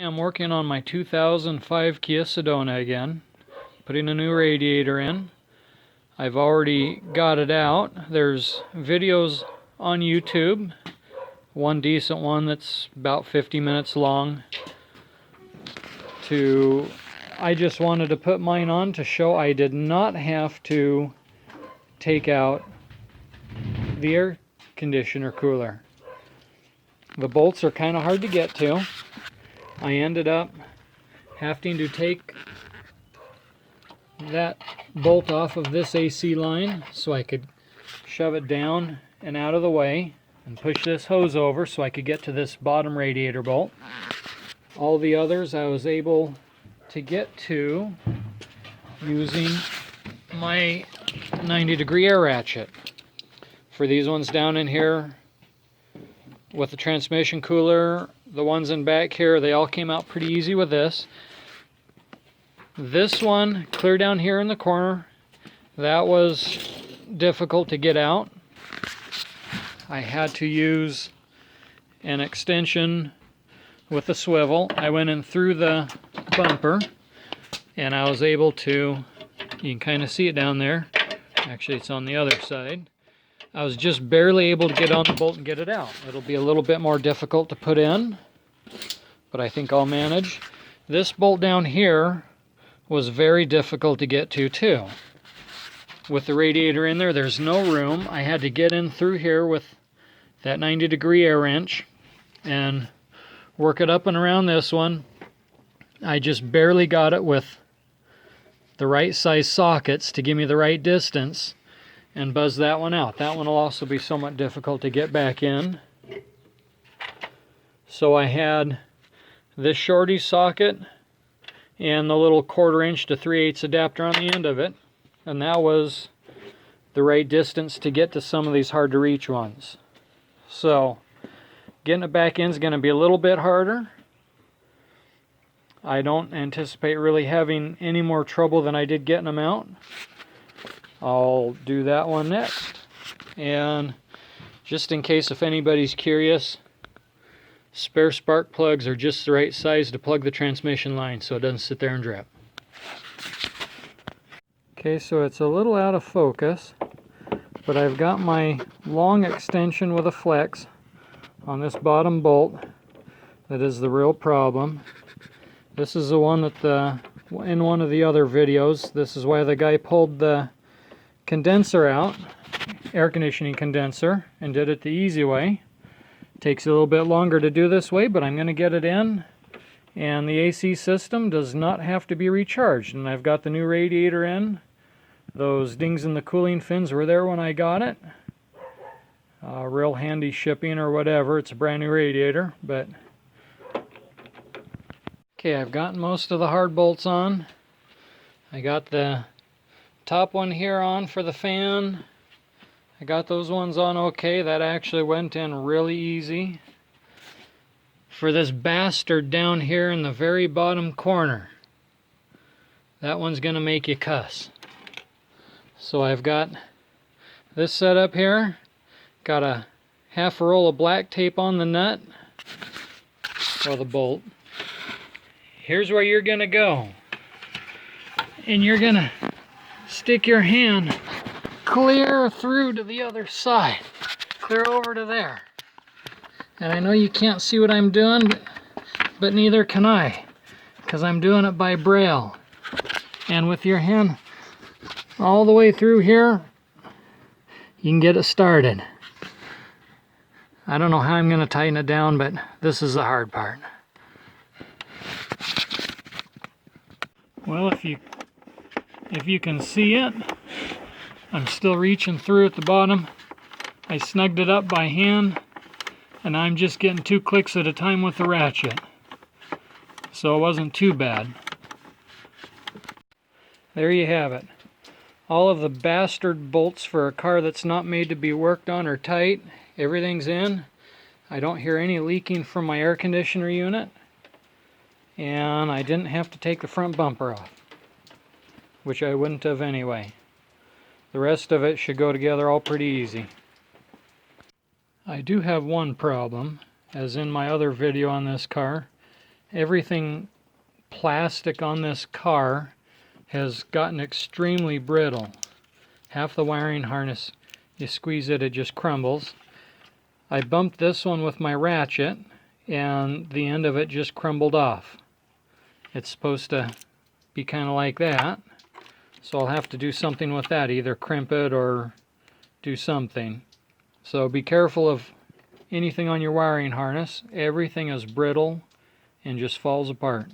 I'm working on my 2005 Kia Sedona again, putting a new radiator in. I've already got it out. There's videos on YouTube, one decent one that's about 50 minutes long. I just wanted to put mine on to show I did not have to take out the air conditioner cooler. The bolts are kind of hard to get to. I ended up having to take that bolt off of this AC line so I could shove it down and out of the way and push this hose over so I could get to this bottom radiator bolt. All the others I was able to get to using my 90-degree air ratchet. For these ones down in here with the transmission cooler, the ones in back here, they all came out pretty easy with this. This one, clear down here in the corner, that was difficult to get out. I had to use an extension with a swivel. I went in through the bumper and I was able to, you can kind of see it down there. Actually, it's on the other side. I was just barely able to get on the bolt and get it out. It'll be a little bit more difficult to put in, but I think I'll manage. This bolt down here was very difficult to get to too. With the radiator in there, there's no room. I had to get in through here with that 90-degree air wrench and work it up and around this one. I just barely got it with the right size sockets to give me the right distance and buzz that one out. That one will also be somewhat difficult to get back in. So I had this shorty socket and the little 1/4 inch to 3/8 adapter on the end of it, and that was the right distance to get to some of these hard to reach ones. So getting it back in is going to be a little bit harder. I don't anticipate really having any more trouble than I did getting them out. I'll do that one next. And just in case if anybody's curious, spare spark plugs are just the right size to plug the transmission line so it doesn't sit there and drip. Okay, so it's a little out of focus, but I've got my long extension with a flex on this bottom bolt that is the real problem. This is the one that in one of the other videos, this is why the guy pulled the condenser out, air conditioning condenser, and did it the easy way. Takes a little bit longer to do this way, but I'm going to get it in, and the AC system does not have to be recharged. And I've got the new radiator in. Those dings in the cooling fins were there when I got it. Real handy shipping or whatever. It's a brand new radiator, but okay, I've gotten most of the hard bolts on. I got the top one here on for the fan. I got those ones on okay. That actually went in really easy. For this bastard down here in the very bottom corner, that one's gonna make you cuss. So I've got this set up here. Got a half a roll of black tape on the nut, or the bolt. Here's where you're gonna go. And you're gonna stick your hand clear through to the other side. Clear over to there. And I know you can't see what I'm doing, but neither can I, because I'm doing it by braille. And with your hand all the way through here, you can get it started. I don't know how I'm going to tighten it down, but this is the hard part. Well, if you can see it, I'm still reaching through at the bottom. I snugged it up by hand, and I'm just getting 2 clicks at a time with the ratchet. So it wasn't too bad. There you have it. All of the bastard bolts for a car that's not made to be worked on are tight. Everything's in. I don't hear any leaking from my air conditioner unit. And I didn't have to take the front bumper off, which I wouldn't have anyway. The rest of it should go together all pretty easy. I do have one problem, as in my other video on this car. everything plastic on this car has gotten extremely brittle. Half the wiring harness, you squeeze it, it just crumbles. I bumped this one with my ratchet, and the end of it just crumbled off. It's supposed to be kind of like that, so I'll have to do something with that, either crimp it or do something. So be careful of anything on your wiring harness. Everything is brittle and just falls apart.